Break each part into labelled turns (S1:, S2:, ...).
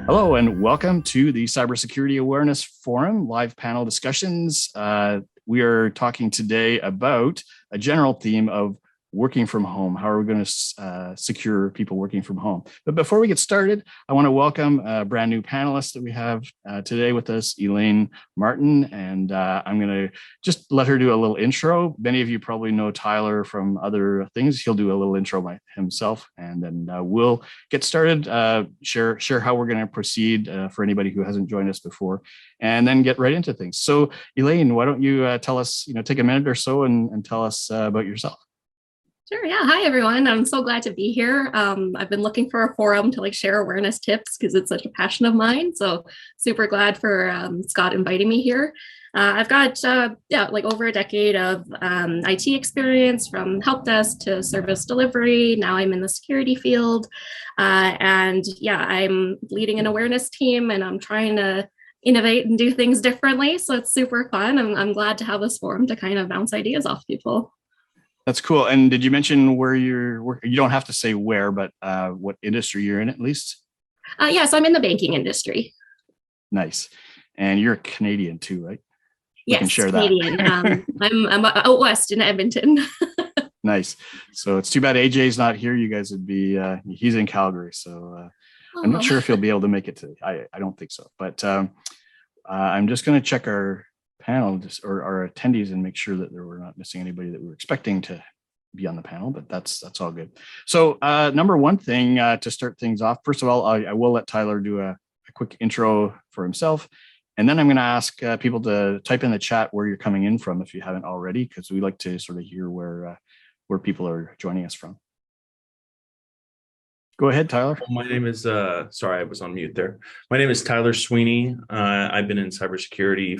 S1: Hello and welcome to the Cybersecurity Awareness Forum live panel discussions. We are talking today about a general theme of working from home. How are we going to secure people working from home? But before we get started, I want to welcome a brand new panelist that we have today with us, Elaine Martin, and I'm going to just let her do a little intro. Many of you probably know Tyler from other things. He'll do a little intro by himself, and then we'll get started, share how we're going to proceed for anybody who hasn't joined us before, and then get right into things. So Elaine, why don't you tell us, take a minute or so and tell us about yourself.
S2: Sure. Yeah. Hi, everyone. I'm so glad to be here. I've been looking for a forum to share awareness tips because it's such a passion of mine. So super glad for Scott inviting me here. I've got over a decade of IT experience, from help desk to service delivery. Now I'm in the security field, I'm leading an awareness team, and I'm trying to innovate and do things differently. So it's super fun. I'm glad to have this forum to kind of bounce ideas off people.
S1: That's cool. And did you mention where you're working? You don't have to say where, but what industry you're in at least?
S2: So I'm in the banking industry.
S1: Nice. And you're a Canadian too, right?
S2: We can share Canadian. That. I'm out west in Edmonton.
S1: Nice. So it's too bad AJ's not here. You guys would be, he's in Calgary. So I'm not sure if he'll be able to make it today. I don't think so. But I'm just going to check our panel or our attendees and make sure that we're not missing anybody that we were expecting to be on the panel, but that's all good. So number one thing to start things off, first of all, I will let Tyler do a quick intro for himself, and then I'm going to ask people to type in the chat where you're coming in from if you haven't already, because we like to sort of hear where people are joining us from. Go ahead, Tyler.
S3: My name is, sorry, I was on mute there. My name is Tyler Sweaney. I've been in cybersecurity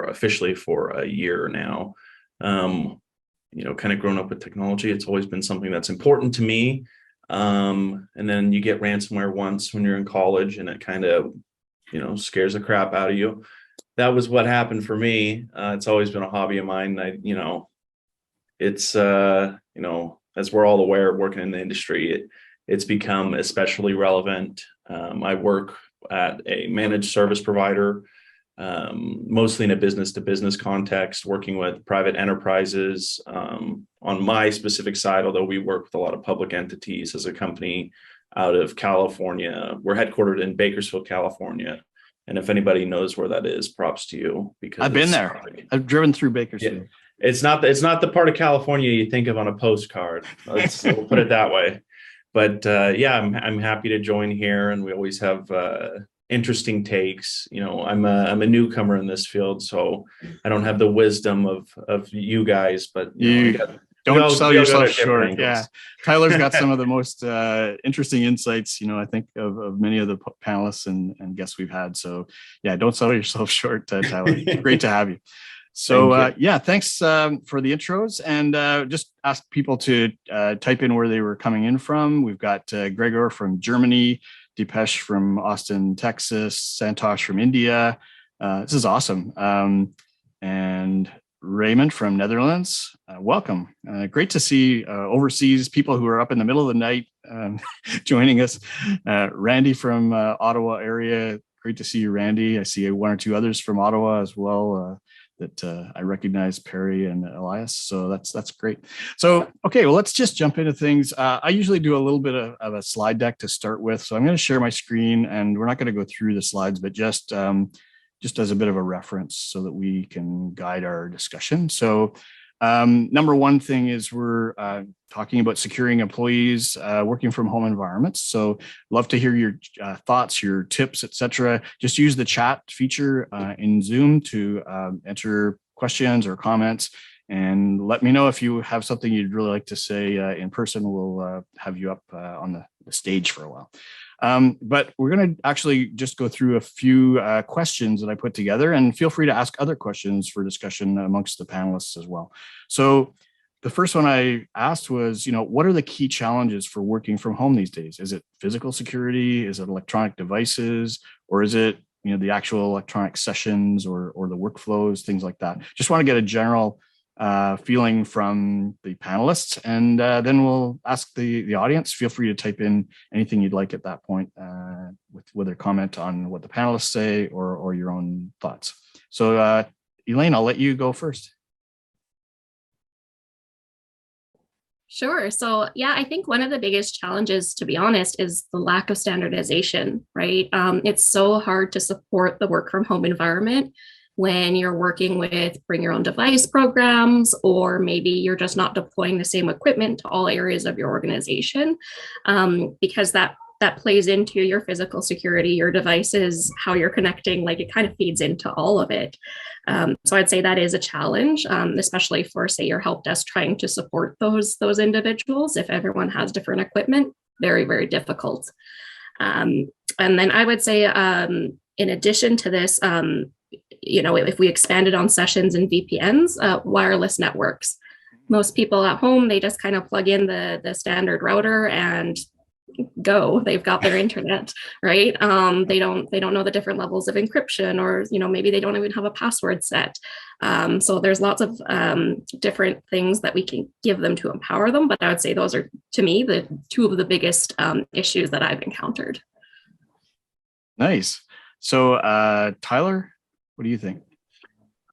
S3: officially for a year now. Kind of grown up with technology. It's always been something that's important to me. And then you get ransomware once when you're in college, and it kind of, scares the crap out of you. That was what happened for me. It's always been a hobby of mine. As we're all aware, working in the industry, it's become especially relevant. I work at a managed service provider, mostly in a business-to-business context, working with private enterprises. On my specific side, although we work with a lot of public entities as a company out of California. We're headquartered in Bakersfield, California. And if anybody knows where that is, props to you. Because
S1: I've been there. I've driven through Bakersfield.
S3: Yeah. It's not the part of California you think of on a postcard. We'll put it that way. But I'm happy to join here, and we always have interesting takes. I'm a newcomer in this field, so I don't have the wisdom of you guys. But
S1: don't sell yourself short. Angles. Yeah, Tyler's got some of the most interesting insights. I think of many of the panelists and guests we've had. So yeah, don't sell yourself short, Tyler. Great to have you. So thanks for the intros, and just ask people to type in where they were coming in from. We've got Gregor from Germany, Deepesh from Austin, Texas, Santosh from India. This is awesome. And Raymond from Netherlands. Welcome. Great to see overseas people who are up in the middle of the night joining us. Randy from Ottawa area. Great to see you, Randy. I see one or two others from Ottawa as well. That I recognize, Perry and Elias. So that's great. So, okay, well, let's just jump into things. I usually do a little bit of a slide deck to start with. So I'm going to share my screen, and we're not going to go through the slides, but just as a bit of a reference so that we can guide our discussion. So number one thing is we're talking about securing employees working from home environments. So love to hear your thoughts, your tips, etc. Just use the chat feature in Zoom to enter questions or comments, and let me know if you have something you'd really like to say in person. We'll have you up on the stage for a while. But we're going to actually just go through a few questions that I put together, and feel free to ask other questions for discussion amongst the panelists as well. So the first one I asked was, what are the key challenges for working from home these days? Is it physical security? Is it electronic devices? Or is it, the actual electronic sessions or the workflows, things like that? Just want to get a general feeling from the panelists, and then we'll ask the audience. Feel free to type in anything you'd like at that point with whether comment on what the panelists say or your own thoughts. So Elaine, I'll let you go first.
S2: Sure. So yeah, I think one of the biggest challenges, to be honest, is the lack of standardization, right? It's so hard to support the work from home environment when you're working with bring your own device programs, or maybe you're just not deploying the same equipment to all areas of your organization, because that plays into your physical security, your devices, how you're connecting, like it kind of feeds into all of it. So I'd say that is a challenge, especially for, say, your help desk trying to support those individuals. If everyone has different equipment, very, very difficult. And then I would say, in addition to this, if we expanded on sessions and VPNs, wireless networks. Most people at home, they just kind of plug in the standard router and go. They've got their internet, right? They don't know the different levels of encryption, or maybe they don't even have a password set. So there's lots of different things that we can give them to empower them. But I would say those are, to me, the two of the biggest issues that I've encountered.
S1: Nice. So Tyler, what do you think?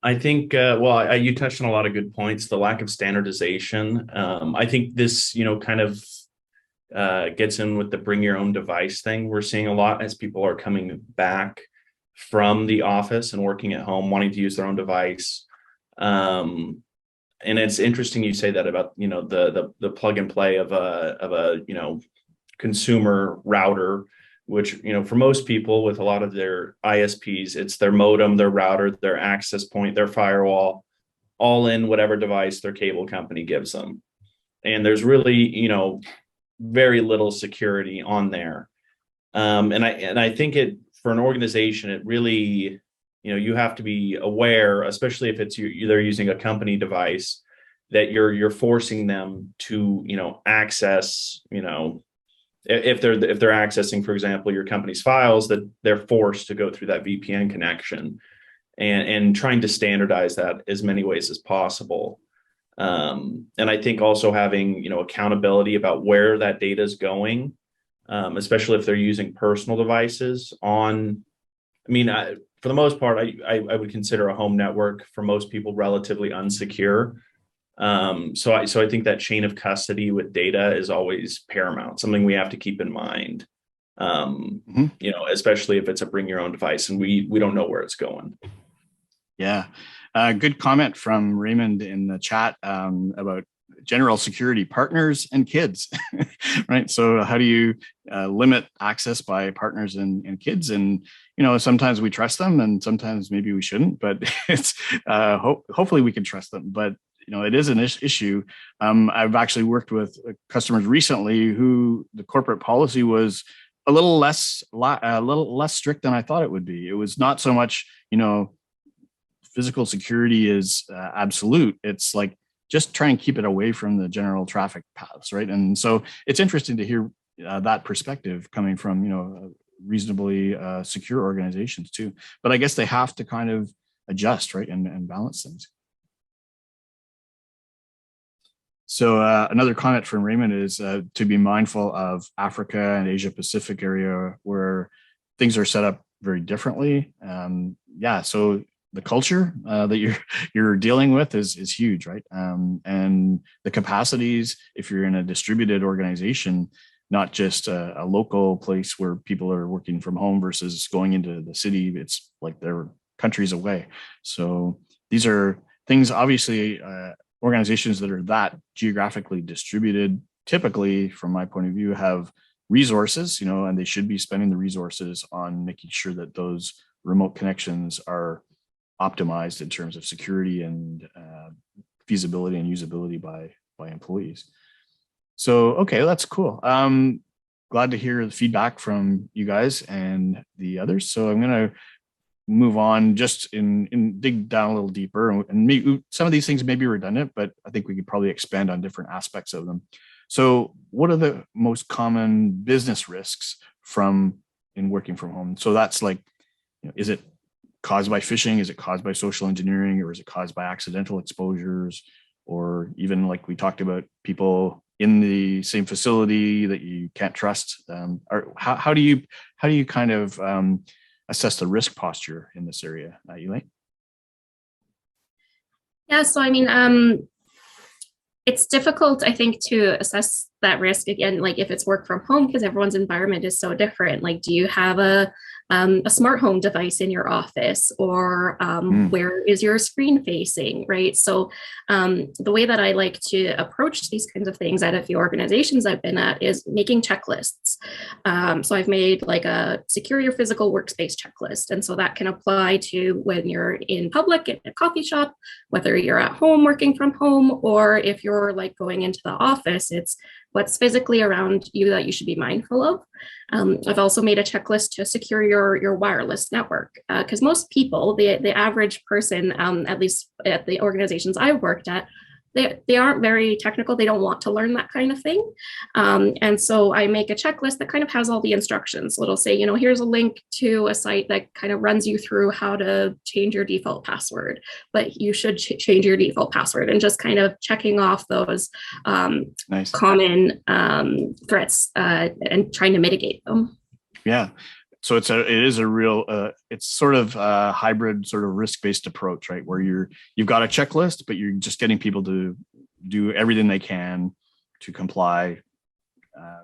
S3: I think, you touched on a lot of good points. The lack of standardization. I think this, kind of gets in with the bring your own device thing. We're seeing a lot as people are coming back from the office and working at home, wanting to use their own device. And it's interesting you say that about, the plug and play of a consumer router, which, for most people with a lot of their ISPs, it's their modem, their router, their access point, their firewall, all in whatever device their cable company gives them. And there's really, very little security on there. And I think for an organization, it really, you have to be aware, especially if they're using a company device, that you're forcing them to, access, if they're accessing, for example, your company's files, that they're forced to go through that VPN connection, and trying to standardize that as many ways as possible. And I think also having, accountability about where that data is going, especially if they're using personal devices for the most part, I would consider a home network for most people relatively unsecure. So I think that chain of custody with data is always paramount, something we have to keep in mind, especially if it's a bring your own device and we don't know where it's going.
S1: Yeah. Good comment from Raymond in the chat about general security partners and kids, right? So how do you limit access by partners and kids? And, sometimes we trust them and sometimes maybe we shouldn't, but it's hopefully we can trust them. But, it is an issue. I've actually worked with customers recently who the corporate policy was a little less strict than I thought it would be. It was not so much, physical security is absolute. It's like just try and keep it away from the general traffic paths, right? And so it's interesting to hear that perspective coming from reasonably secure organizations too. But I guess they have to kind of adjust, right, and balance things. So another comment from Raymond is to be mindful of Africa and Asia Pacific area where things are set up very differently. So the culture that you're dealing with is huge, right? And the capacities, if you're in a distributed organization, not just a local place where people are working from home versus going into the city, it's like they're countries away. So these are things, obviously, organizations that are that geographically distributed, typically, from my point of view, have resources, and they should be spending the resources on making sure that those remote connections are optimized in terms of security and feasibility and usability by employees. So, okay, that's cool. Glad to hear the feedback from you guys and the others. So I'm going to move on just in dig down a little deeper, and maybe some of these things may be redundant, but I think we could probably expand on different aspects of them. So what are the most common business risks in working from home? So that's like, is it caused by phishing? Is it caused by social engineering? Or is it caused by accidental exposures? Or even, like we talked about, people in the same facility that you can't trust? Or how do you kind of assess the risk posture in this area, Elaine?
S2: Yeah, so I mean, it's difficult, I think, to assess that risk again, like if it's work from home, because everyone's environment is so different. Like, do you have a smart home device in your office, or where is your screen facing, right? So the way that I like to approach these kinds of things at a few organizations I've been at is making checklists. So I've made like a secure your physical workspace checklist. And so that can apply to when you're in public, in a coffee shop, whether you're at home working from home, or if you're like going into the office, it's what's physically around you that you should be mindful of. I've also made a checklist to secure your wireless network, because most people, the average person, at least at the organizations I've worked at, they aren't very technical. They don't want to learn that kind of thing. And so I make a checklist that kind of has all the instructions. So it'll say, you know, here's a link to a site that kind of runs you through how to change your default password, but you should change your default password, and just kind of checking off those
S1: Nice.
S2: common threats and trying to mitigate them.
S1: Yeah. So it is a real, it's sort of a hybrid sort of risk-based approach, right? Where you've got a checklist, but you're just getting people to do everything they can to comply.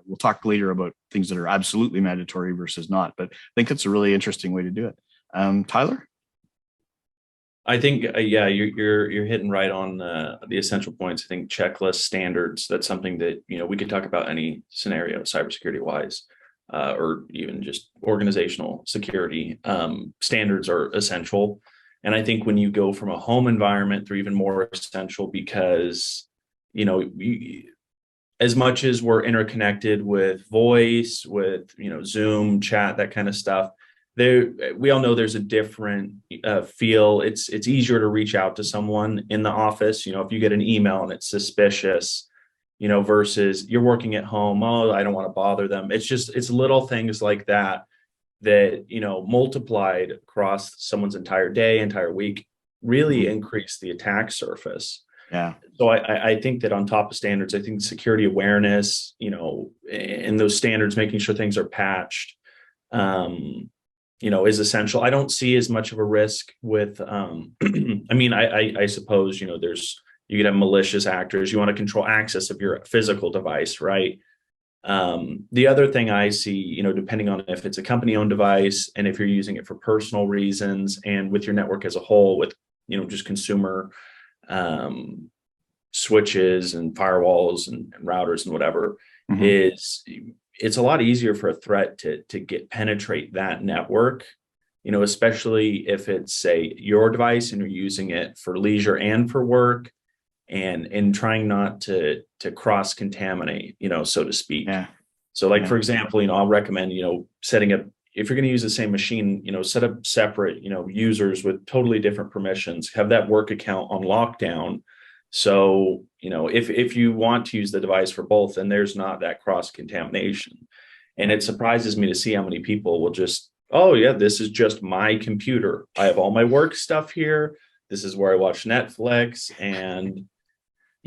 S1: We'll talk later about things that are absolutely mandatory versus not, but I think it's a really interesting way to do it. Tyler?
S3: I think, yeah, you're hitting right on the essential points. I think checklist standards, that's something that, you know, we could talk about any scenario cybersecurity wise. Or even just organizational security, standards are essential. And I think when you go from a home environment, they're even more essential because, you know, as much as we're interconnected with voice, with, you know, Zoom, chat, that kind of stuff, we all know there's a different feel. It's easier to reach out to someone in the office. You know, if you get an email and it's suspicious, you know, versus you're working at home. Oh, I don't want to bother them. It's little things like that, you know, multiplied across someone's entire day, entire week, really increase the attack surface.
S1: Yeah.
S3: So I think that on top of standards, I think security awareness, you know, and those standards, making sure things are patched, you know, is essential. I don't see as much of a risk with, I mean, I suppose, you know, you could have malicious actors. You want to control access of your physical device, right? The other thing I see, you know, depending on if it's a company-owned device and if you're using it for personal reasons, and with your network as a whole, with, you know, just consumer switches and firewalls and routers and whatever, is it's a lot easier for a threat to penetrate that network. You know, especially if it's, say, your device and you're using it for leisure and for work, and trying not to cross contaminate, you know, so to speak.
S1: Yeah.
S3: So like, for example, you know, I'll recommend, you know, setting up, if you're going to use the same machine, you know, set up separate, you know, users with totally different permissions, have that work account on lockdown. So, you know, if you want to use the device for both, then there's not that cross contamination. And it surprises me to see how many people will just, oh yeah, this is just my computer. I have all my work stuff here. This is where I watch Netflix. And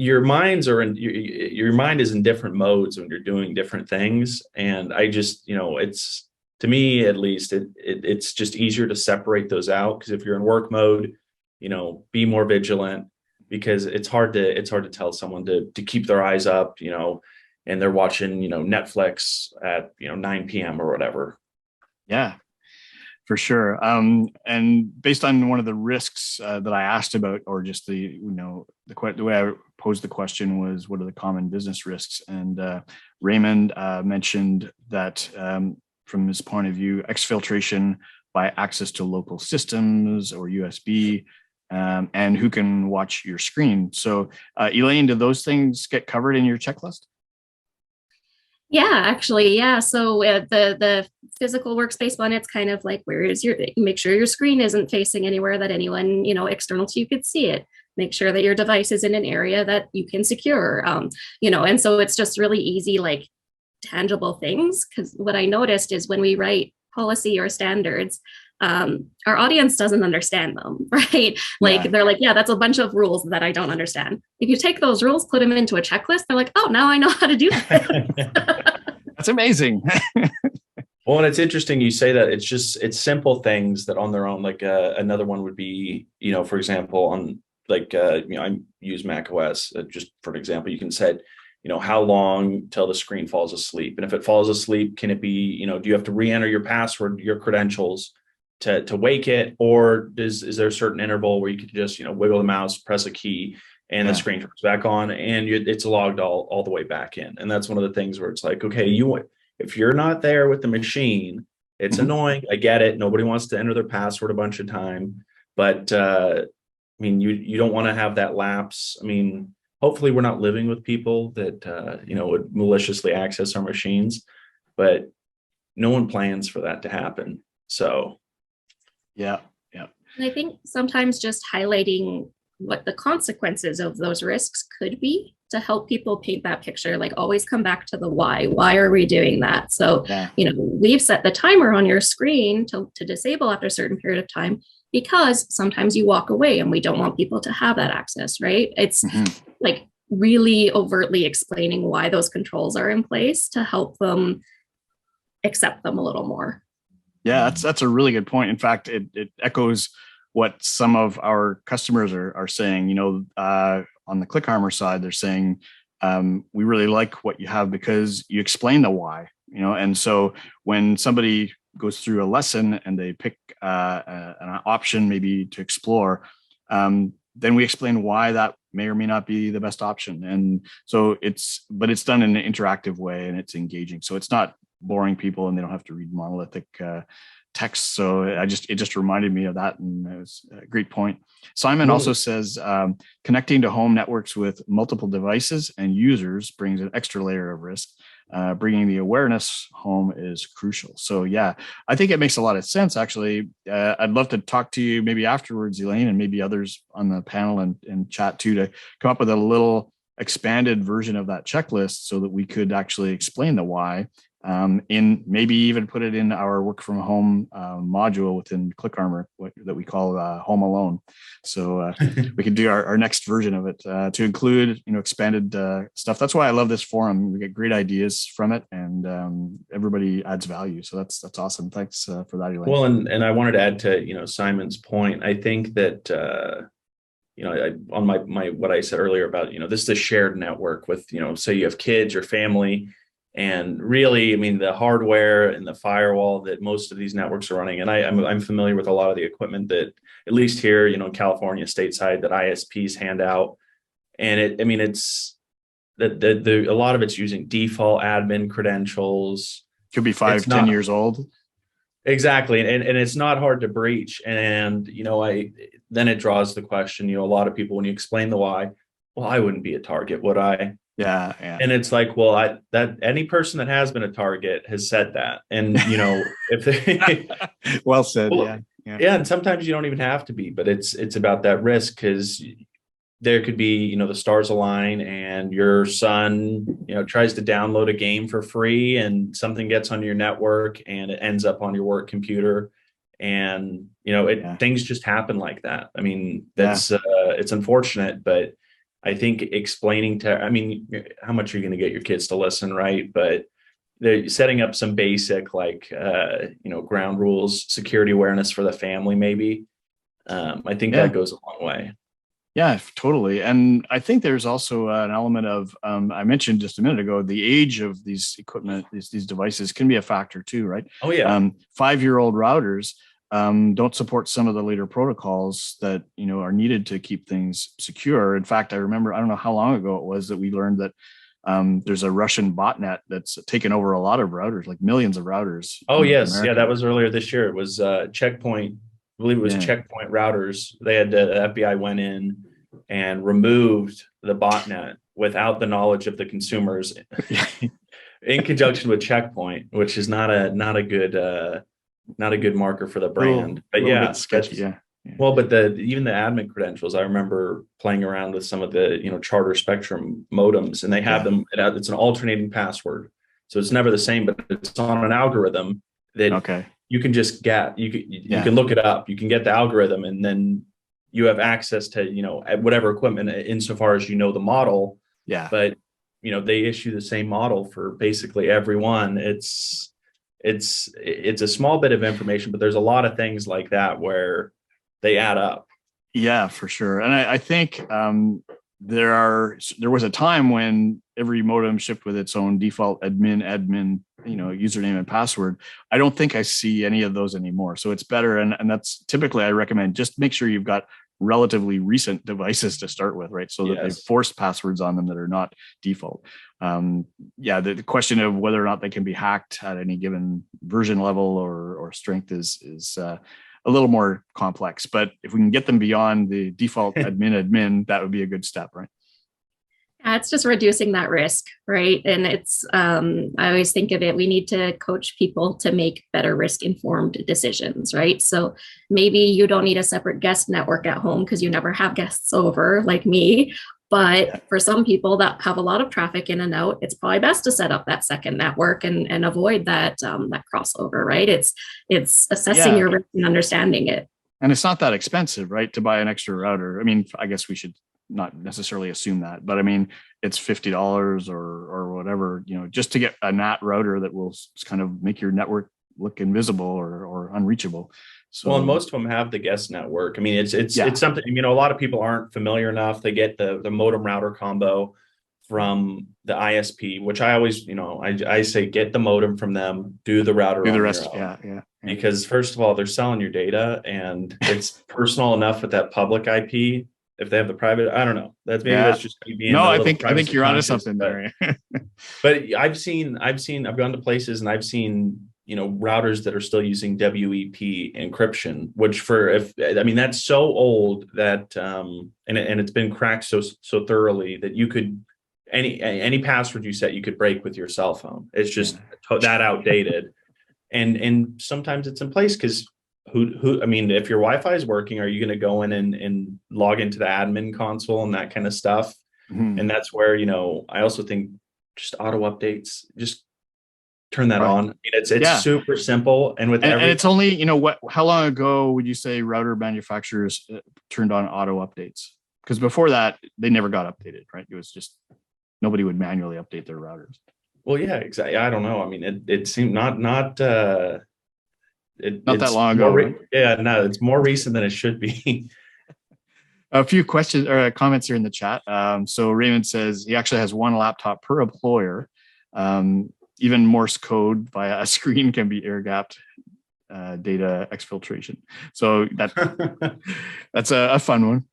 S3: your mind is in different modes when you're doing different things. And I just, you know, it's, to me at least, it's just easier to separate those out, because if you're in work mode, you know, be more vigilant, because it's hard to tell someone to keep their eyes up, you know, and they're watching, you know, Netflix at, you know, 9 p.m. or whatever.
S1: Yeah, for sure. And based on one of the risks that I asked about, or just the way I posed the question was, what are the common business risks? And Raymond mentioned that from his point of view, exfiltration by access to local systems or USB, and who can watch your screen. So Elaine, do those things get covered in your checklist?
S2: Yeah, actually, yeah. So the physical workspace one, it's kind of like, make sure your screen isn't facing anywhere that anyone, you know, external to you could see it. Make sure that your device is in an area that you can secure, you know, and so it's just really easy, like tangible things. Because what I noticed is when we write policy or standards, our audience doesn't understand them, right? Like they're like, yeah, that's a bunch of rules that I don't understand. If you take those rules, put them into a checklist, they're like, oh, now I know how to do that.
S1: That's amazing.
S3: Well, and it's interesting you say that. It's simple things that on their own, like another one would be, for example, on like, I use Mac OS, just for an example, you can set, how long till the screen falls asleep. And if it falls asleep, can it be, do you have to re-enter your password, your credentials to wake it? Or is there a certain interval where you could just, wiggle the mouse, press a key, and the screen turns back on and it's logged all the way back in? And that's one of the things where it's like, okay, if you're not there with the machine, it's annoying. I get it. Nobody wants to enter their password a bunch of time, but you don't want to have that lapse. Hopefully we're not living with people that, would maliciously access our machines, but no one plans for that to happen. So.
S1: Yeah.
S2: And I think sometimes just highlighting what the consequences of those risks could be to help people paint that picture, like always come back to the why. Why are we doing that? So, we've set the timer on your screen to disable after a certain period of time, because sometimes you walk away and we don't want people to have that access, right? It's like really overtly explaining why those controls are in place to help them accept them a little more.
S1: Yeah, that's a really good point. In fact, it echoes what some of our customers are saying. On the ClickArmor side, they're saying, we really like what you have because you explain the why. And so when somebody goes through a lesson and they pick an option maybe to explore, then we explain why that may or may not be the best option. And so it's done in an interactive way and it's engaging. So it's not boring people and they don't have to read monolithic text. So it just reminded me of that, and it was a great point. Simon also says connecting to home networks with multiple devices and users brings an extra layer of risk. Bringing the awareness home is crucial. So yeah, I think it makes a lot of sense. Actually, I'd love to talk to you maybe afterwards, Elaine, and maybe others on the panel and chat too, to come up with a little expanded version of that checklist so that we could actually explain the why. In maybe even put it in our work from home module within ClickArmor that we call Home Alone. So we could do our next version of it to include expanded stuff. That's why I love this forum. We get great ideas from it, and everybody adds value. So that's awesome. Thanks for that, Elaine.
S3: Well, and I wanted to add to Simon's point. I think that on my what I said earlier about this is a shared network with say you have kids or family. And really, the hardware and the firewall that most of these networks are running, and I'm familiar with a lot of the equipment that, at least here, in California stateside, that ISPs hand out. And it's that a lot of it's using default admin credentials.
S1: Could be 10 years old.
S3: Exactly. And it's not hard to breach. And, then it draws the question, a lot of people, when you explain the why, well, I wouldn't be a target, would I?
S1: Yeah.
S3: And it's like, well, that any person that has been a target has said that. And, if they
S1: well said.
S3: Well, yeah. And sometimes you don't even have to be, but it's about that risk, because there could be, the stars align and your son, tries to download a game for free and something gets on your network and it ends up on your work computer. And, things just happen like that. That's, it's unfortunate, but I think explaining how much are you going to get your kids to listen, right? But they're setting up some basic, ground rules, security awareness for the family, maybe. I think that goes a long way.
S1: Yeah, totally. And I think there's also an element of, I mentioned just a minute ago, the age of these equipment, these devices can be a factor too, right?
S3: Oh, yeah.
S1: 5-year-old routers don't support some of the later protocols that are needed to keep things secure. In fact, I remember, I don't know how long ago it was that we learned that there's a Russian botnet that's taken over a lot of routers, like millions of routers.
S3: Oh, yes. America. Yeah, that was earlier this year. It was Checkpoint. I believe it was Checkpoint routers. They had the FBI went in and removed the botnet without the knowledge of the consumers in conjunction with Checkpoint, which is not a good marker for the brand. But yeah,
S1: sketchy. Yeah.
S3: Well, but even the admin credentials, I remember playing around with some of the Charter Spectrum modems, and they have them. It's an alternating password, so it's never the same, but it's on an algorithm that you can just get, you can look it up, you can get the algorithm, and then you have access to, whatever equipment insofar as the model.
S1: Yeah.
S3: But, they issue the same model for basically everyone. It's a small bit of information, but there's a lot of things like that where they add up.
S1: Yeah, for sure. And I think there was a time when every modem shipped with its own default admin, username and password. I don't think I see any of those anymore. So it's better. And that's typically, I recommend just make sure you've got relatively recent devices to start with, right? So that they've forced passwords on them that are not default. The question of whether or not they can be hacked at any given version level or strength is a little more complex, but if we can get them beyond the default admin, that would be a good step, right?
S2: It's just reducing that risk, right? And it's, I always think of it, we need to coach people to make better risk-informed decisions, right? So maybe you don't need a separate guest network at home because you never have guests over like me. But for some people that have a lot of traffic in and out, it's probably best to set up that second network and avoid that that crossover, right? It's assessing your risk and understanding it.
S1: And it's not that expensive, right, to buy an extra router. I mean, I guess we should not necessarily assume that, but I mean, it's $50 or whatever, just to get a NAT router that will kind of make your network look invisible or unreachable. So,
S3: well, and most of them have the guest network. I mean, it's something, a lot of people aren't familiar enough. They get the modem router combo from the ISP, which I always, I say, get the modem from them, do the router.
S1: Do the rest. Yeah.
S3: Because first of all, they're selling your data and it's personal enough with that public IP. If they have the private, I don't know. That's just me being.
S1: No, I think you're onto something there.
S3: But I've gone to places and I've seen, routers that are still using WEP encryption, which that's so old that, and it's been cracked so thoroughly that you could, any password you set, you could break with your cell phone. It's just that outdated. And sometimes it's in place because if your Wi-Fi is working, are you going to go in and log into the admin console and that kind of stuff? Mm-hmm. And that's where, I also think just auto updates, just turn that on. It's super simple. And
S1: it's only, how long ago would you say router manufacturers turned on auto updates? Because before that, they never got updated, right? It was just, nobody would manually update their routers.
S3: Well, yeah, exactly. I don't know. I mean, it seemed not
S1: that long ago. Right?
S3: Yeah, no, it's more recent than it should be.
S1: A few questions or comments here in the chat. So Raymond says he actually has one laptop per employer. Even Morse code via a screen can be air-gapped data exfiltration. So that's a fun one.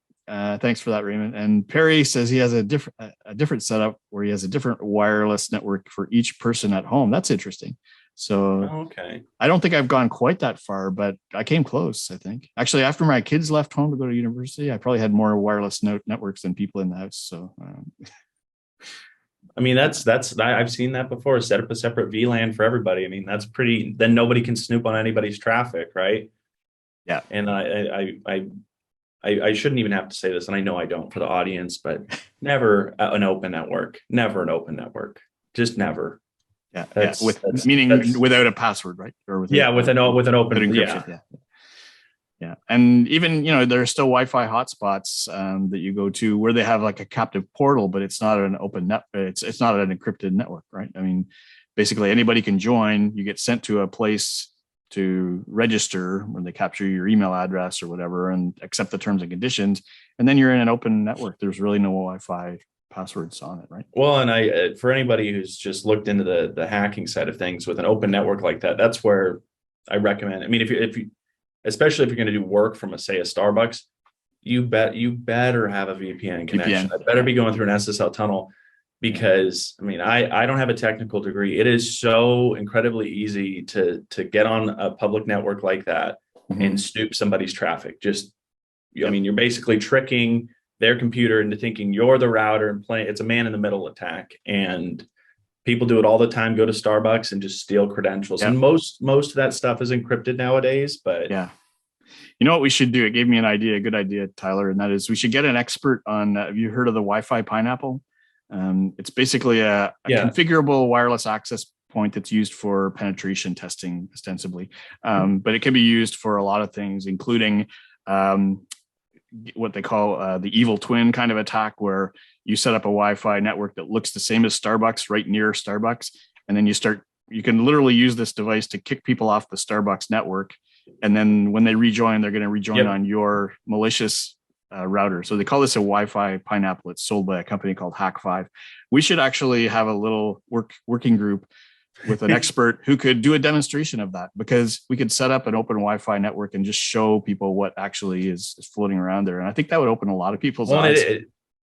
S1: Thanks for that, Raymond. And Perry says he has a different setup where he has a different wireless network for each person at home. That's interesting. So
S3: okay.
S1: I don't think I've gone quite that far, but I came close, I think. Actually, after my kids left home to go to university, I probably had more wireless networks than people in the house. So
S3: I mean, that's I've seen that before. Set up a separate VLAN for everybody. I mean, that's pretty, then nobody can snoop on anybody's traffic, right?
S1: Yeah.
S3: And I shouldn't even have to say this, and I know I don't for the audience, but never an open network. Never an open network. Just never.
S1: Yeah, meaning without a password, right? Or with
S3: with an open
S1: encryption. Yeah. And even there are still Wi-Fi hotspots that you go to where they have like a captive portal, but it's not an open net. It's not an encrypted network, right? I mean, basically anybody can join. You get sent to a place to register when they capture your email address or whatever and accept the terms and conditions, and then you're in an open network. There's really no Wi-Fi passwords on it, right?
S3: Well, and for anybody who's just looked into the hacking side of things with an open network like that, that's where I recommend. I mean, if you especially if you're going to do work from a Starbucks, you better have a VPN connection. It better be going through an SSL tunnel, because I mean, I don't have a technical degree. It is so incredibly easy to get on a public network like that and snoop somebody's traffic. I mean, you're basically tricking their computer into thinking you're the router and playing. It's a man in the middle attack, and people do it all the time. Go to Starbucks and just steal credentials, and most of that stuff is encrypted nowadays. But
S1: you know what we should do? It gave me a good idea, Tyler, and that is we should get an expert on. Have you heard of the Wi-Fi Pineapple? It's basically a configurable wireless access point that's used for penetration testing ostensibly, but it can be used for a lot of things, including what they call the evil twin kind of attack, where you set up a Wi-Fi network that looks the same as Starbucks right near Starbucks, and then you can literally use this device to kick people off the Starbucks network, and then when they rejoin, they're going to rejoin on your malicious router. So they call this a Wi-Fi pineapple. It's sold by a company called Hack5. We should actually have a little working group with an expert who could do a demonstration of that, because we could set up an open Wi-Fi network and just show people what actually is floating around there. And I think that would open a lot of people's eyes.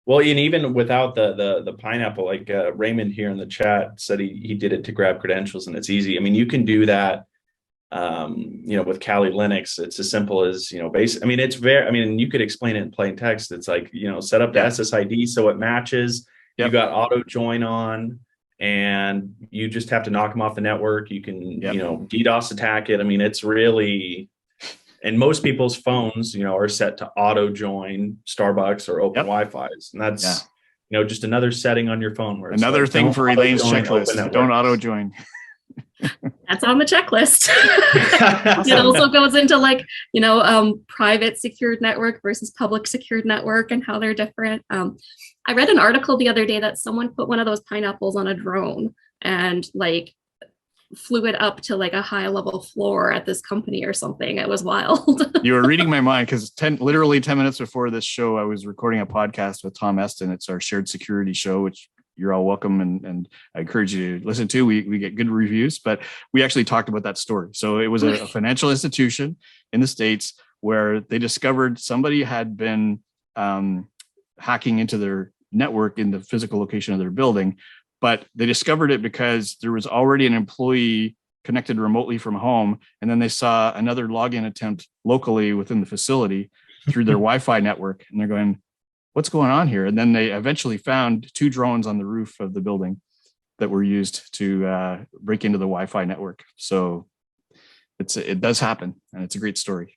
S3: Well, and even without the pineapple, like Raymond here in the chat said he did it to grab credentials, and it's easy. I mean, you can do that, with Kali Linux. It's as simple as, basic. I mean, you could explain it in plain text. It's like, set up the SSID so it matches. Yep. You got auto join on, and you just have to knock them off the network. You can, DDoS attack it. I mean, it's really, and most people's phones, are set to auto join Starbucks or open Wi-Fi's. And that's, just another setting on your phone. Where
S1: another thing for Elaine's checklist, don't auto join.
S2: That's on the checklist. Awesome. It also goes into private secured network versus public secured network and how they're different. I read an article the other day that someone put one of those pineapples on a drone and flew it up to a high level floor at this company or something. It was wild.
S1: You were reading my mind, because literally 10 minutes before this show, I was recording a podcast with Tom Eston. It's our shared security show, which you're all welcome, and I encourage you to listen to. We get good reviews, but we actually talked about that story. So it was a financial institution in the States where they discovered somebody had been hacking into their network in the physical location of their building, but they discovered it because there was already an employee connected remotely from home, and then they saw another login attempt locally within the facility through their Wi-Fi network, and they're going, what's going on here? And then they eventually found 2 drones on the roof of the building that were used to break into the Wi-Fi network. So it does happen, and it's a great story.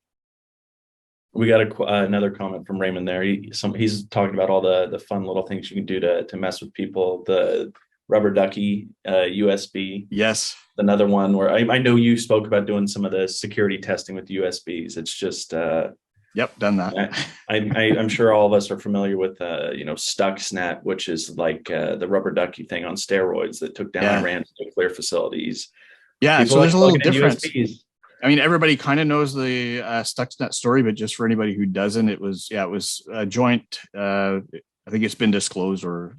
S3: We got another comment from Raymond there. He's talking about all the fun little things you can do to mess with people. The rubber ducky USB.
S1: Yes.
S3: Another one where I know you spoke about doing some of the security testing with USBs. It's just
S1: yep, done that.
S3: I'm sure all of us are familiar with Stuxnet, which is like the rubber ducky thing on steroids that took down Iran's nuclear facilities.
S1: Yeah, people, so there's a little difference. I mean, everybody kind of knows the Stuxnet story, but just for anybody who doesn't, it was a joint. I think it's been disclosed or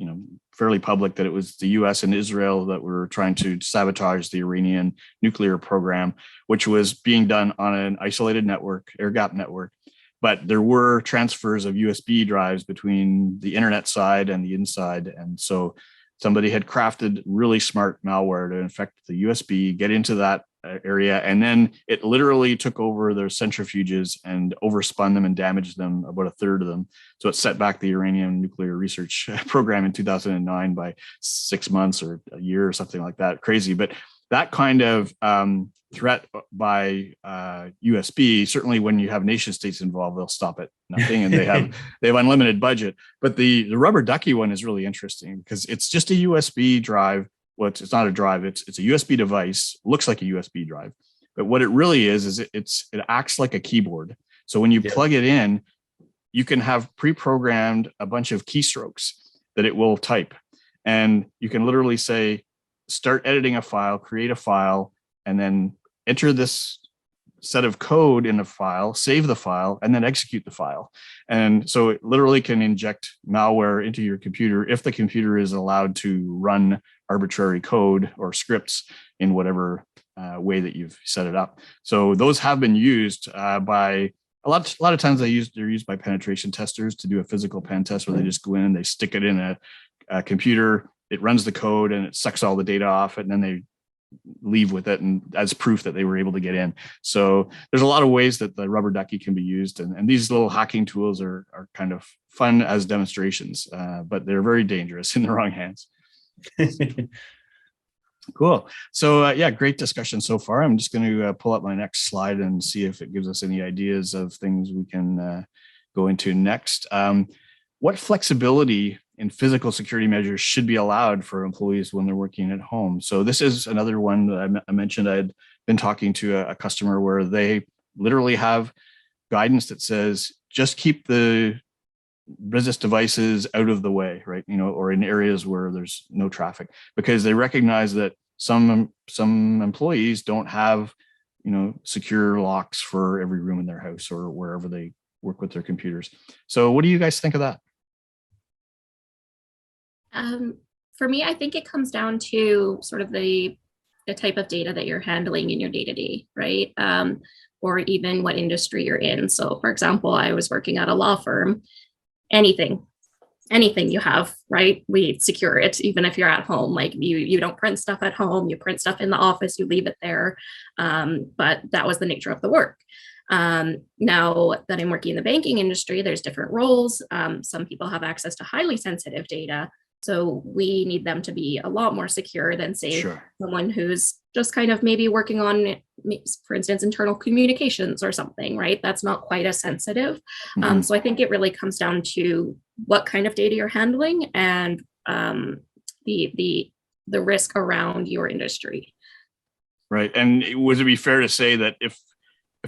S1: fairly public that it was the U.S. and Israel that were trying to sabotage the Iranian nuclear program, which was being done on an isolated network, air-gapped network. But there were transfers of USB drives between the internet side and the inside, and so somebody had crafted really smart malware to infect the USB, get into that area, and then it literally took over their centrifuges and overspun them and damaged them, about a third of them. So it set back the Iranian nuclear research program in 2009 by 6 months or a year or something like that. Crazy. But that kind of threat by USB, certainly when you have nation states involved, they'll stop at nothing, and they have unlimited budget. But the rubber ducky one is really interesting because it's just a USB drive. Well, it's not a drive. It's a USB device. Looks like a USB drive, but what it really is it acts like a keyboard. So when you plug it in, you can have pre-programmed a bunch of keystrokes that it will type, and you can literally say, start editing a file, create a file, and then enter this set of code in a file, save the file, and then execute the file. And so it literally can inject malware into your computer if the computer is allowed to run arbitrary code or scripts in whatever way that you've set it up. So those have been used by a lot of times. They're used by penetration testers to do a physical pen test where they just go in and they stick it in a computer, it runs the code and it sucks all the data off it, and then they leave with it and as proof that they were able to get in. So there's a lot of ways that the rubber ducky can be used, and these little hacking tools are kind of fun as demonstrations, but they're very dangerous in the wrong hands. Cool. So yeah, great discussion so far. I'm just going to pull up my next slide and see if it gives us any ideas of things we can go into next. What flexibility and physical security measures should be allowed for employees when they're working at home. So this is another one that I mentioned. I'd been talking to a customer where they literally have guidance that says just keep the business devices out of the way, right? Or in areas where there's no traffic, because they recognize that some employees don't have, secure locks for every room in their house or wherever they work with their computers. So what do you guys think of that?
S2: For me, I think it comes down to sort of the type of data that you're handling in your day-to-day, right? Or even what industry you're in. So for example, I was working at a law firm. Anything you have, right? We secure it, even if you're at home. Like you don't print stuff at home, you print stuff in the office, you leave it there. But that was the nature of the work. Now that I'm working in the banking industry, there's different roles. Some people have access to highly sensitive data. So we need them to be a lot more secure than, say, someone who's just kind of maybe working on, for instance, internal communications or something, right? That's not quite as sensitive. So I think it really comes down to what kind of data you're handling and the risk around your industry.
S1: Right. And would it be fair to say that if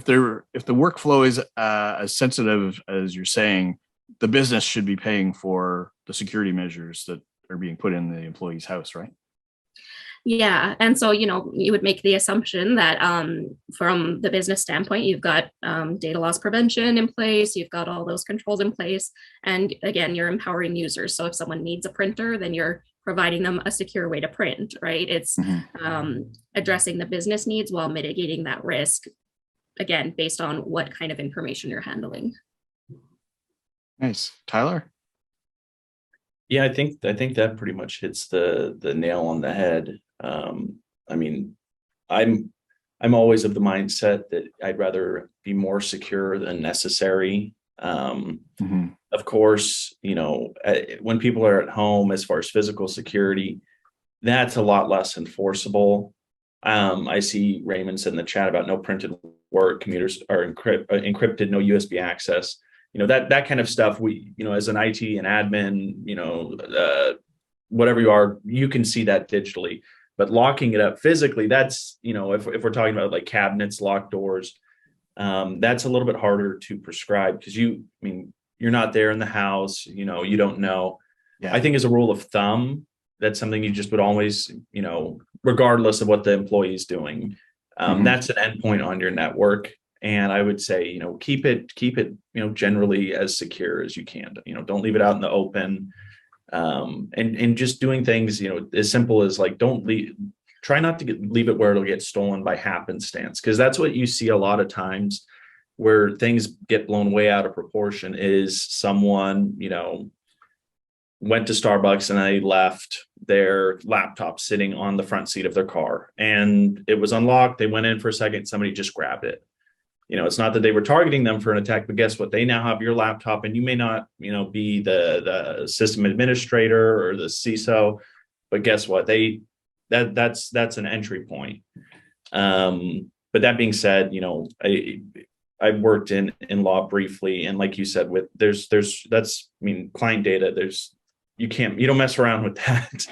S1: the workflow is as sensitive as you're saying, the business should be paying for the security measures that are being put in the employee's house, right?
S2: Yeah. And so, you would make the assumption that from the business standpoint, you've got data loss prevention in place, you've got all those controls in place. And again, you're empowering users. So if someone needs a printer, then you're providing them a secure way to print, right? It's addressing the business needs while mitigating that risk, again, based on what kind of information you're handling.
S1: Nice. Tyler?
S3: Yeah, I think that pretty much hits the nail on the head. I mean, I'm always of the mindset that I'd rather be more secure than necessary. Of course, when people are at home, as far as physical security, that's a lot less enforceable. I see Raymond said in the chat about no printed work, computers are encrypted, no USB access. That kind of stuff, we, as an IT and admin, whatever you are, you can see that digitally, but locking it up physically, that's, if we're talking about like cabinets, locked doors, that's a little bit harder to prescribe because you're not there in the house, you don't know. Yeah. I think as a rule of thumb, that's something you just would always, regardless of what the employee is doing, that's an endpoint on your network. And I would say, keep it, generally as secure as you can. Don't leave it out in the open. And just doing things, as simple as like, try not to leave it where it'll get stolen by happenstance, because that's what you see a lot of times where things get blown way out of proportion is someone, went to Starbucks and they left their laptop sitting on the front seat of their car and it was unlocked. They went in for a second, somebody just grabbed it. It's not that they were targeting them for an attack, but guess what? They now have your laptop and you may not, be the system administrator or the CISO, but guess what? That's an entry point. But that being said, I've worked in law briefly. And like you said, client data, you don't mess around with that.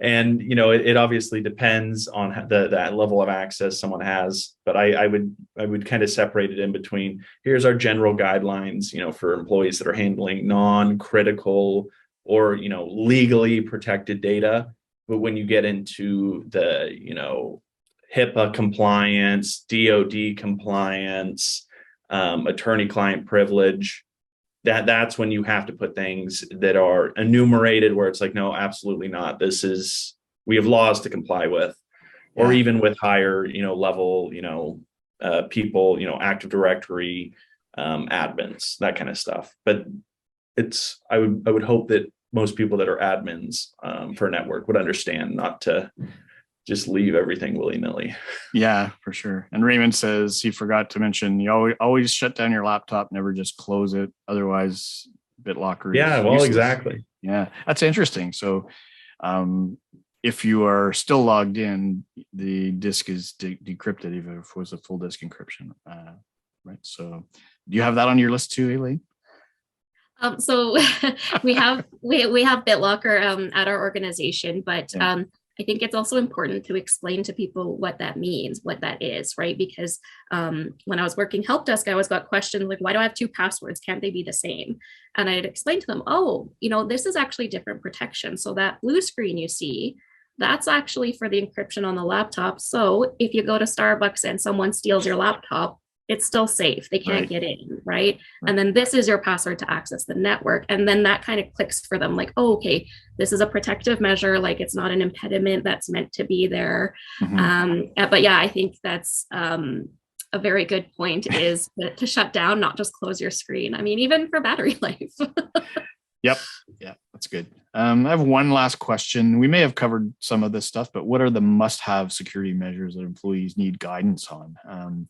S3: And, it obviously depends on that level of access someone has, but I would kind of separate it in between. Here's our general guidelines, for employees that are handling non-critical or, legally protected data. But when you get into the, HIPAA compliance, DOD compliance, attorney-client privilege, that's when you have to put things that are enumerated where it's like, no, absolutely not. We have laws to comply with, or even with higher, level, people, Active Directory, admins, that kind of stuff. But I would hope that most people that are admins for a network would understand not to just leave everything willy-nilly.
S1: Yeah, for sure. And Raymond says he forgot to mention you always shut down your laptop, never just close it. Otherwise, BitLocker.
S3: Yeah, well, useless. Exactly.
S1: Yeah, that's interesting. So if you are still logged in, the disk is decrypted, even if it was a full disk encryption. Right. So do you have that on your list too, Elaine?
S2: So we have BitLocker at our organization, but I think it's also important to explain to people what that means, what that is, right? Because when I was working help desk, I always got questions like, why do I have two passwords? Can't they be the same? And I'd explain to them, oh, this is actually different protection. So that blue screen you see, that's actually for the encryption on the laptop. So if you go to Starbucks and someone steals your laptop, it's still safe. They can't get in, right? And then this is your password to access the network. And then that kind of clicks for them like, oh, okay, this is a protective measure. Like it's not an impediment that's meant to be there. But yeah, I think that's a very good point is to shut down, not just close your screen. I mean, even for battery life.
S1: Yep. Yeah, that's good. I have one last question. We may have covered some of this stuff, but what are the must-have security measures that employees need guidance on?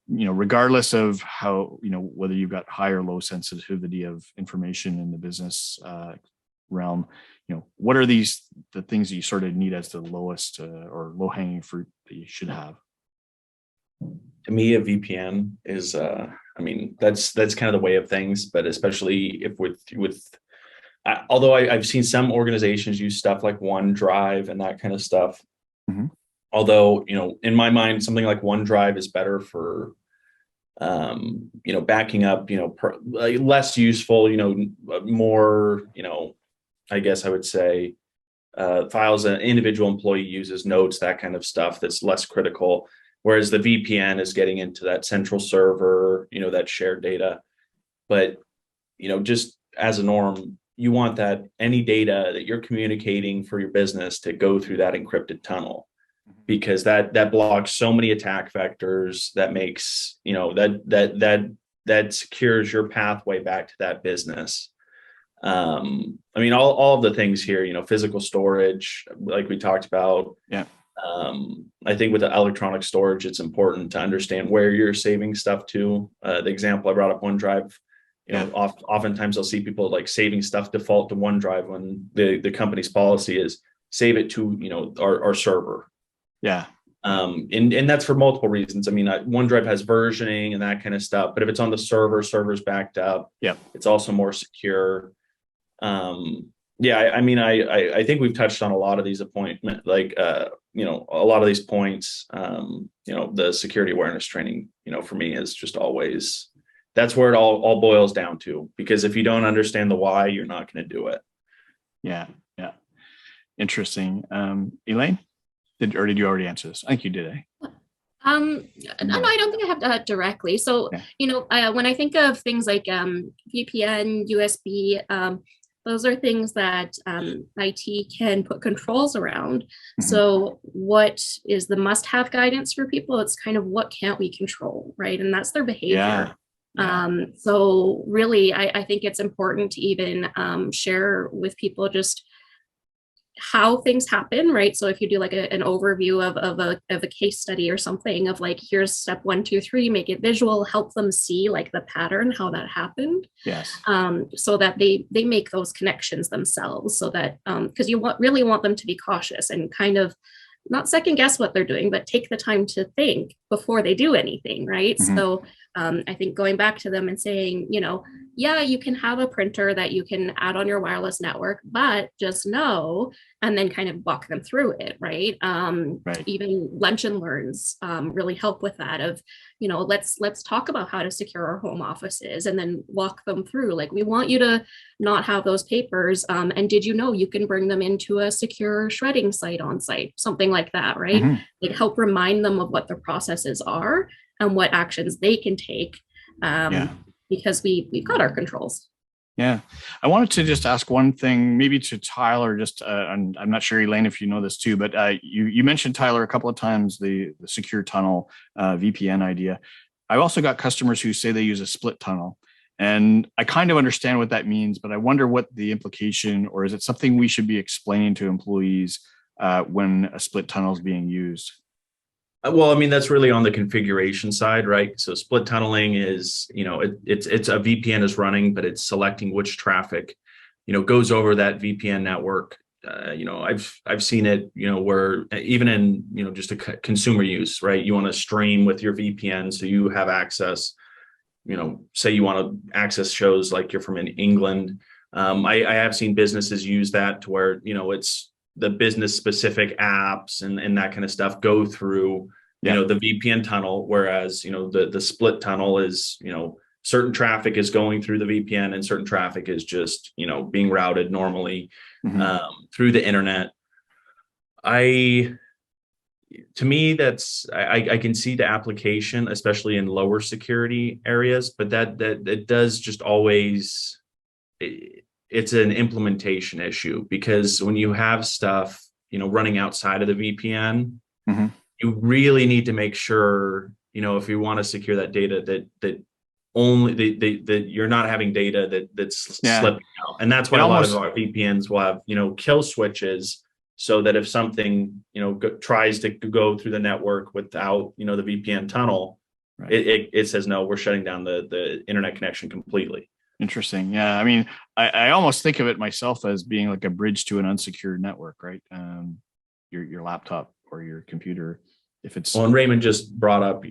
S1: Regardless of how, whether you've got high or low sensitivity of information in the business realm, what are the things that you sort of need as the lowest or low hanging fruit that you should have?
S3: To me, a VPN is, that's kind of the way of things, but especially if although I've seen some organizations use stuff like OneDrive and that kind of stuff. Although, in my mind, something like OneDrive is better for, backing up, less useful, more, I guess I would say files an individual employee uses, notes, that kind of stuff that's less critical. Whereas the VPN is getting into that central server, that shared data. But, just as a norm, you want that any data that you're communicating for your business to go through that encrypted tunnel, because that blocks so many attack vectors. That makes, that secures your pathway back to that business. All of the things here, physical storage, like we talked about.
S1: Yeah.
S3: I think with the electronic storage, it's important to understand where you're saving stuff to. The example I brought up, OneDrive, oftentimes I'll see people like saving stuff default to OneDrive when the company's policy is save it to, our server.
S1: Yeah.
S3: And that's for multiple reasons. OneDrive has versioning and that kind of stuff, but if it's on the server's backed up, it's also more secure. I think we've touched on a lot of these a lot of these points. The security awareness training, for me is just always, that's where it all boils down to, because if you don't understand the why, you're not going to do it.
S1: Yeah. Interesting. Elaine, did you already answer this? I think you did, eh?
S2: No, I don't think I have that directly. So, when I think of things like VPN, USB, those are things that IT can put controls around. So what is the must-have guidance for people? It's kind of what can't we control, right? And that's their behavior. So really, I think it's important to even share with people just how things happen, right? So if you do like an overview of a case study or something of like, here's step 1, 2, 3, make it visual, help them see like the pattern, how that happened.
S1: Yes.
S2: So that they make those connections themselves, so that because you really want them to be cautious and kind of not second guess what they're doing, but take the time to think before they do anything, right? So I think going back to them and saying, you can have a printer that you can add on your wireless network, but just know, and then kind of walk them through it, right? Even lunch and learns really help with that of, let's talk about how to secure our home offices, and then walk them through, like, we want you to not have those papers. And did you know you can bring them into a secure shredding site on site, something like that, right? Like help remind them of what the processes are and what actions they can take, because we've got our controls.
S1: Yeah. I wanted to just ask one thing, maybe to Tyler, just, I'm not sure, Elaine, if you know this too, but you mentioned, Tyler, a couple of times, the secure tunnel VPN idea. I also got customers who say they use a split tunnel, and I kind of understand what that means, but I wonder what the implication, or is it something we should be explaining to employees when a split tunnel is being used?
S3: Well, that's really on the configuration side, right? So split tunneling is, it's a VPN is running, but it's selecting which traffic, goes over that VPN network. I've seen it, where even in, just a consumer use, right? You want to stream with your VPN, so you have access say you want to access shows like you're from in England. I have seen businesses use that to where, it's the business specific apps and that kind of stuff go through, the VPN tunnel, whereas, the split tunnel is, certain traffic is going through the VPN and certain traffic is just, being routed normally through the internet. To me, I can see the application, especially in lower security areas, but that it does just always, it's an implementation issue, because when you have stuff, running outside of the VPN, you really need to make sure, if you want to secure that data, that only that you're not having data that's slipping out. And that's why a lot of our VPNs will have, kill switches, so that if something, tries to go through the network without, the VPN tunnel, it says, no, we're shutting down the internet connection completely.
S1: Interesting. Yeah. I mean, I almost think of it myself as being like a bridge to an unsecured network, right? Your laptop or your computer, if it's.
S3: Well, and Raymond just brought up,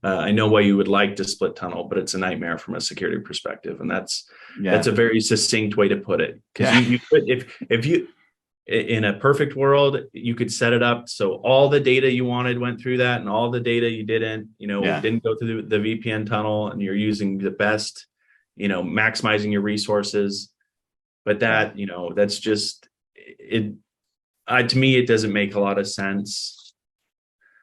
S3: I know why you would like to split tunnel, but it's a nightmare from a security perspective. And that's a very succinct way to put it. Because you could, if you, in a perfect world, you could set it up so all the data you wanted went through that, and all the data you didn't, didn't go through the VPN tunnel, and you're using the best, maximizing your resources. But that, that's just it. To me, it doesn't make a lot of sense.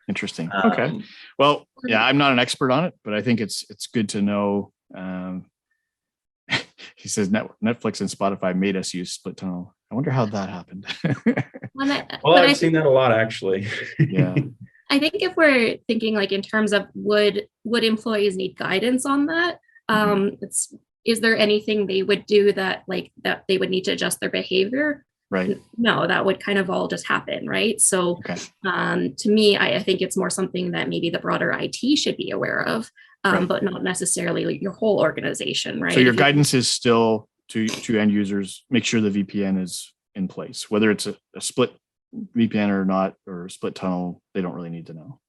S1: Interesting. Okay. Well, I'm not an expert on it, but I think it's good to know. He says Netflix and Spotify made us use split tunnel. I wonder how that happened.
S3: I've seen that a lot, actually.
S1: Yeah.
S2: I think if we're thinking like in terms of would employees need guidance on that? Is there anything they would do that they would need to adjust their behavior?
S1: Right.
S2: No, that would kind of all just happen, right? So to me, I think it's more something that maybe the broader IT should be aware of, but not necessarily your whole organization, right?
S1: So your guidance is still to end users, make sure the VPN is in place, whether it's a split VPN or not, or a split tunnel, they don't really need to know.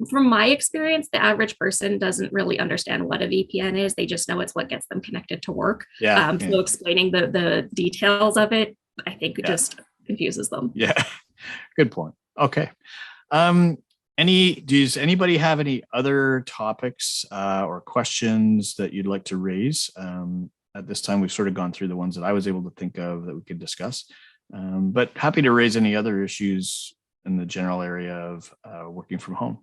S2: From my experience, the average person doesn't really understand what a VPN is. They just know it's what gets them connected to work. So explaining the details of it, I think it just confuses them.
S1: Yeah, good point. Okay. Does anybody have any other topics or questions that you'd like to raise? At this time, we've sort of gone through the ones that I was able to think of that we could discuss, but happy to raise any other issues in the general area of working from home.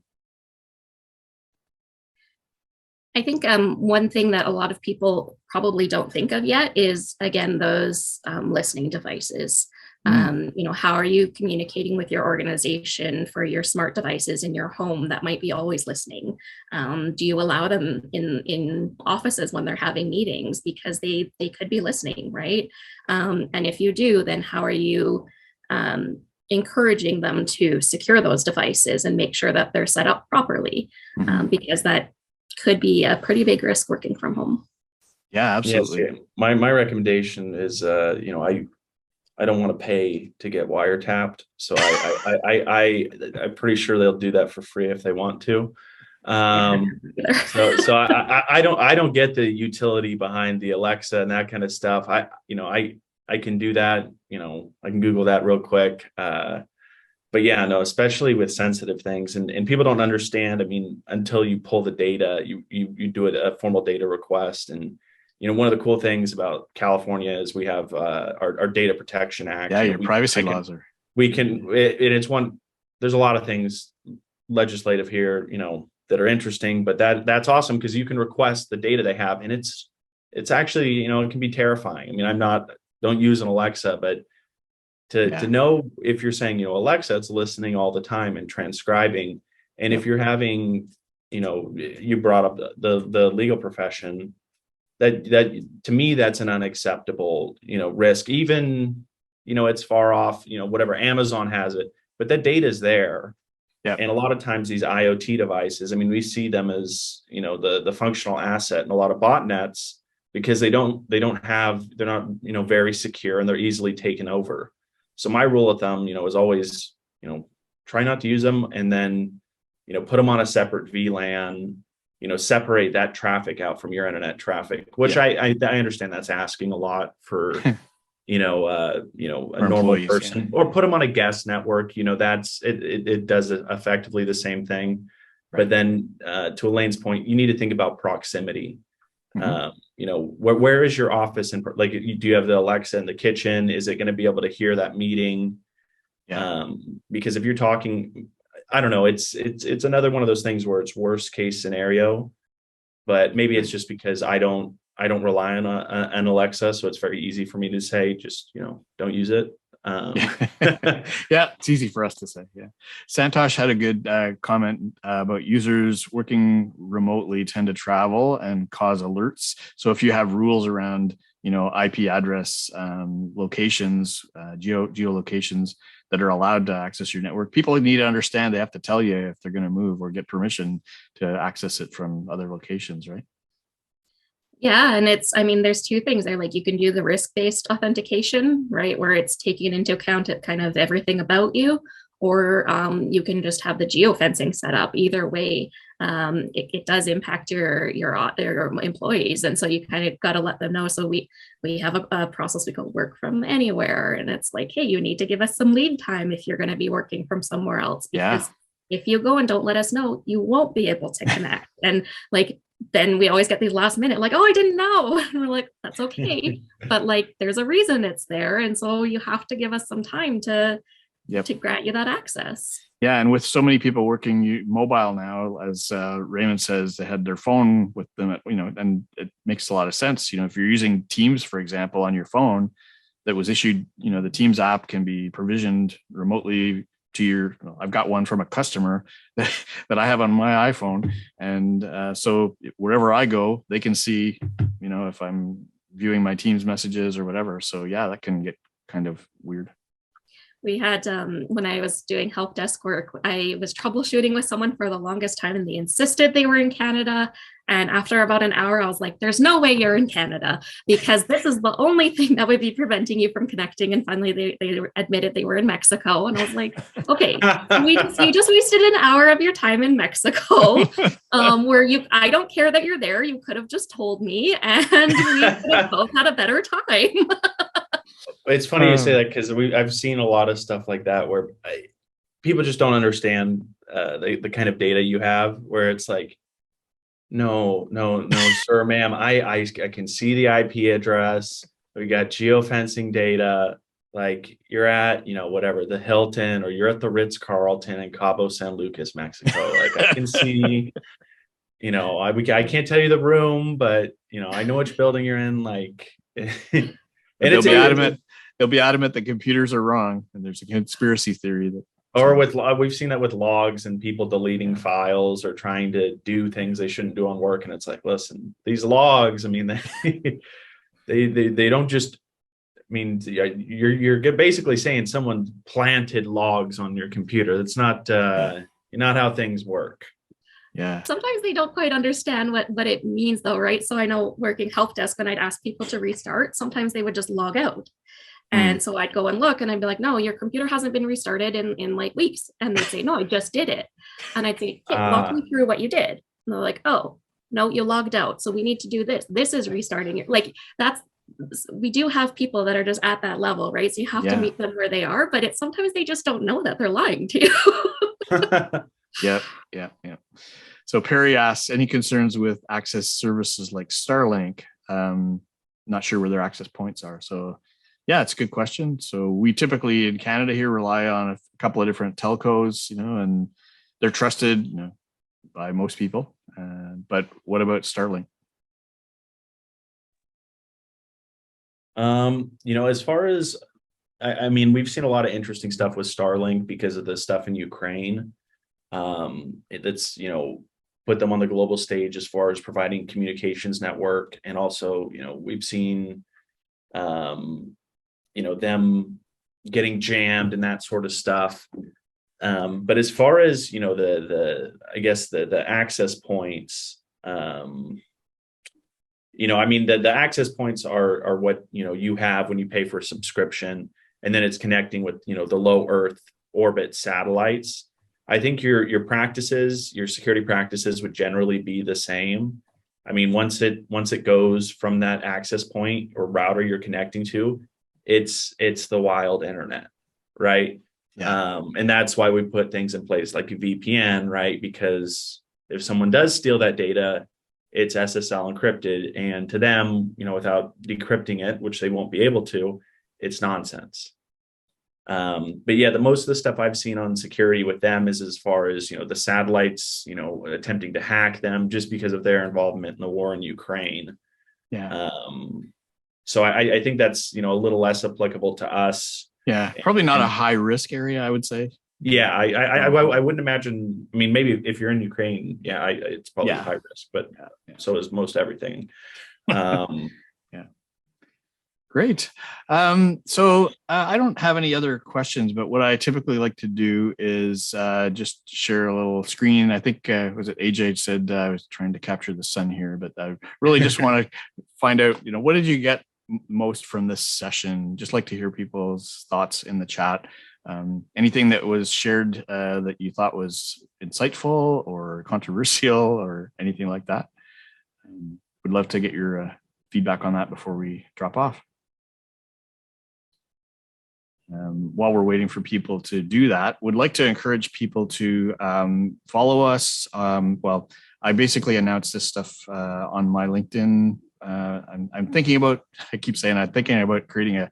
S2: I think one thing that a lot of people probably don't think of yet is, again, those listening devices. How are you communicating with your organization for your smart devices in your home that might be always listening? Do you allow them in offices when they're having meetings, because they could be listening, right? And if you do, then how are you encouraging them to secure those devices and make sure that they're set up properly? Because that could be a pretty big risk working from home.
S1: Yeah, absolutely.
S3: Yes, my recommendation is, I don't want to pay to get wiretapped, so I'm pretty sure they'll do that for free if they want to. So I don't get the utility behind the Alexa and that kind of stuff. I can do that. I can Google that real quick. But yeah, no, especially with sensitive things, and people don't understand. I mean, until you pull the data, you do a formal data request. And one of the cool things about California is we have our Data Protection Act.
S1: Yeah, your privacy laws are.
S3: There's a lot of things legislative here, that are interesting, but that's awesome because you can request the data they have, and it's actually, it can be terrifying. I mean, don't use an Alexa, but to know if you're saying, Alexa, it's listening all the time and transcribing. And if you're having, you brought up the legal profession, that to me, that's an unacceptable, risk. Even, it's far off, whatever, Amazon has it, but that data is there.
S1: Yeah.
S3: And a lot of times these IoT devices, I mean, we see them as, the functional asset in a lot of botnets, because they're not, very secure, and they're easily taken over. So my rule of thumb, is always, try not to use them, and then, put them on a separate VLAN, separate that traffic out from your internet traffic, which I understand that's asking a lot for, a normal person, or put them on a guest network. It does effectively the same thing. Right. But then to Elaine's point, you need to think about proximity. Where is your office? And like, do you have the Alexa in the kitchen? Is it going to be able to hear that meeting? Because if you're talking, I don't know, it's another one of those things where it's worst case scenario, but maybe it's just because I don't rely on an Alexa, so it's very easy for me to say, just don't use it.
S1: Yeah, it's easy for us to say. Yeah, Santosh had a good comment about users working remotely tend to travel and cause alerts. So if you have rules around IP address locations, geolocations that are allowed to access your network, people need to understand they have to tell you if they're going to move or get permission to access it from other locations, right?
S2: Yeah, and there's two things there. Like, you can do the risk-based authentication, right, where it's taking into account kind of everything about you, or you can just have the geofencing set up. Either way, it does impact your employees, and so you kind of got to let them know. So we have a process we call work from anywhere, and it's like, hey, you need to give us some lead time if you're going to be working from somewhere else, because if you go and don't let us know, you won't be able to connect. And like, then we always get these last minute, like, oh, I didn't know. And we're like, that's okay. But like, there's a reason it's there. And so you have to give us some time to grant you that access.
S1: Yeah. And with so many people working mobile now, as Raymond says, they had their phone with them, and it makes a lot of sense. If you're using Teams, for example, on your phone that was issued, the Teams app can be provisioned remotely to I've got one from a customer that I have on my iPhone. And so wherever I go, they can see, if I'm viewing my Teams messages or whatever. So yeah, that can get kind of weird.
S2: We had, when I was doing help desk work, I was troubleshooting with someone for the longest time, and they insisted they were in Canada. And after about an hour, I was like, there's no way you're in Canada, because this is the only thing that would be preventing you from connecting. And finally, they admitted they were in Mexico. And I was like, okay, you just wasted an hour of your time in Mexico, where I don't care that you're there. You could have just told me, and we could have both had a better time.
S3: It's funny you say that, because I've seen a lot of stuff like that where people just don't understand the kind of data you have, where it's like, no, sir, ma'am, I can see the IP address. We got geofencing data. Like, you're at, whatever, the Hilton, or you're at the Ritz-Carlton in Cabo San Lucas, Mexico. Like, I can see, I can't tell you the room, but, I know which building you're in. Like, and
S1: they'll be adamant. They'll be adamant that computers are wrong, and there's a conspiracy theory that.
S3: Or we've seen that with logs and people deleting files or trying to do things they shouldn't do on work, and it's like, listen, these logs, they don't just. You're basically saying someone planted logs on your computer. That's not how things work.
S1: Yeah.
S2: Sometimes they don't quite understand what it means, though, right? So I know, working help desk, when I'd ask people to restart, sometimes they would just log out. And so I'd go and look, and I'd be like, no, your computer hasn't been restarted in like weeks. And they'd say, no, I just did it. And I'd say, okay, walk me through what you did. And they're like, oh, no, you logged out. So we need to do this. This is restarting it. Like, we do have people that are just at that level, right? So you have to meet them where they are, but sometimes they just don't know that they're lying to you.
S1: Yeah. So Perry asks, any concerns with access services like Starlink? Not sure where their access points are. So yeah, it's a good question. So we typically in Canada here rely on a couple of different telcos, and they're trusted, by most people. But what about Starlink?
S3: As far as, we've seen a lot of interesting stuff with Starlink because of the stuff in Ukraine. That's, put them on the global stage as far as providing communications network. And also, we've seen, them getting jammed and that sort of stuff. But as far as, the access points, the access points are what, you have when you pay for a subscription, and then it's connecting with, the low Earth orbit satellites. I think your practices, your security practices would generally be the same. I mean, once it goes from that access point or router you're connecting to, it's the wild internet, right?
S1: Yeah.
S3: And that's why we put things in place like a VPN, right? Because if someone does steal that data, it's SSL encrypted, and to them, without decrypting it, which they won't be able to, it's nonsense. But yeah, most of the stuff I've seen on security with them is as far as, the satellites, attempting to hack them just because of their involvement in the war in Ukraine.
S1: Yeah.
S3: So I think that's, a little less applicable to us.
S1: Yeah. Probably not a high risk area, I would say.
S3: Yeah. I wouldn't imagine. I mean, maybe if you're in Ukraine, yeah, it's probably high risk, but so is most everything.
S1: Yeah. Great. So I don't have any other questions, but what I typically like to do is just share a little screen. I think, was it AJ said I was trying to capture the sun here, but I really just want to find out, what did you get most from this session? Just like to hear people's thoughts in the chat. Anything that was shared that you thought was insightful or controversial or anything like that. Would love to get your feedback on that before we drop off. While we're waiting for people to do that, would like to encourage people to follow us. Well, I basically announced this stuff on my LinkedIn. I'm thinking about, I'm thinking about creating a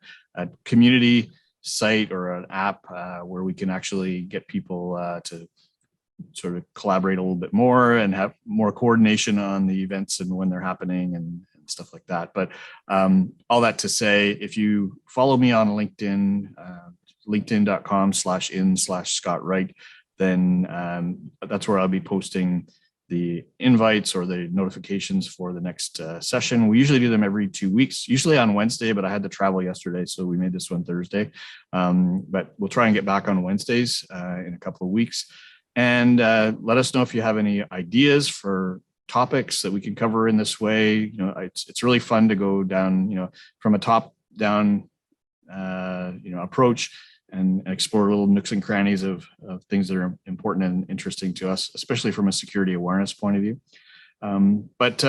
S1: community site or an app where we can actually get people to sort of collaborate a little bit more and have more coordination on the events and when they're happening and stuff like that. But all that to say, if you follow me on LinkedIn, linkedin.com/in/Scott Wright, then that's where I'll be posting the invites or the notifications for the next session. We usually do them every 2 weeks, usually on Wednesday, but I had to travel yesterday, so we made this one Thursday. But we'll try and get back on Wednesdays in a couple of weeks. And let us know if you have any ideas for topics that we can cover in this way. It's really fun to go down, from a top down, approach and explore little nooks and crannies of things that are important and interesting to us, especially from a security awareness point of view. But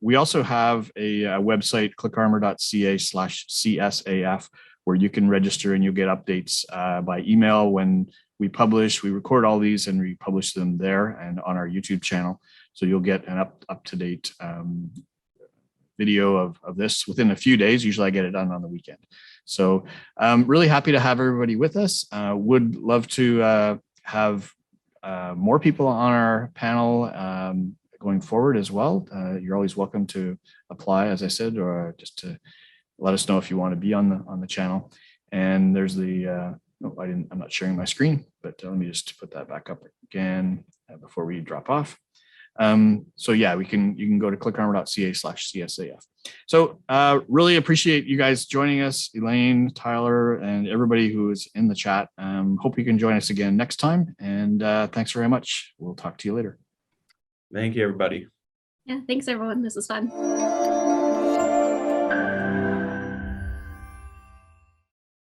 S1: we also have a website, clickarmor.ca/CSAF, where you can register and you'll get updates by email when we publish. We record all these and we publish them there and on our YouTube channel. So you'll get an up-to-date video of this within a few days. Usually I get it done on the weekend. So I'm really happy to have everybody with us. Would love to have more people on our panel going forward as well. You're always welcome to apply, as I said, or just to let us know if you want to be on the channel. And there's the, I'm not sharing my screen, but let me just put that back up again before we drop off. So yeah, you can go to clickarmor.ca/CSAF. So really appreciate you guys joining us, Elaine, Tyler, and everybody who is in the chat. Hope you can join us again next time. And thanks very much. We'll talk to you later.
S3: Thank you, everybody.
S2: Yeah, thanks everyone. This was fun.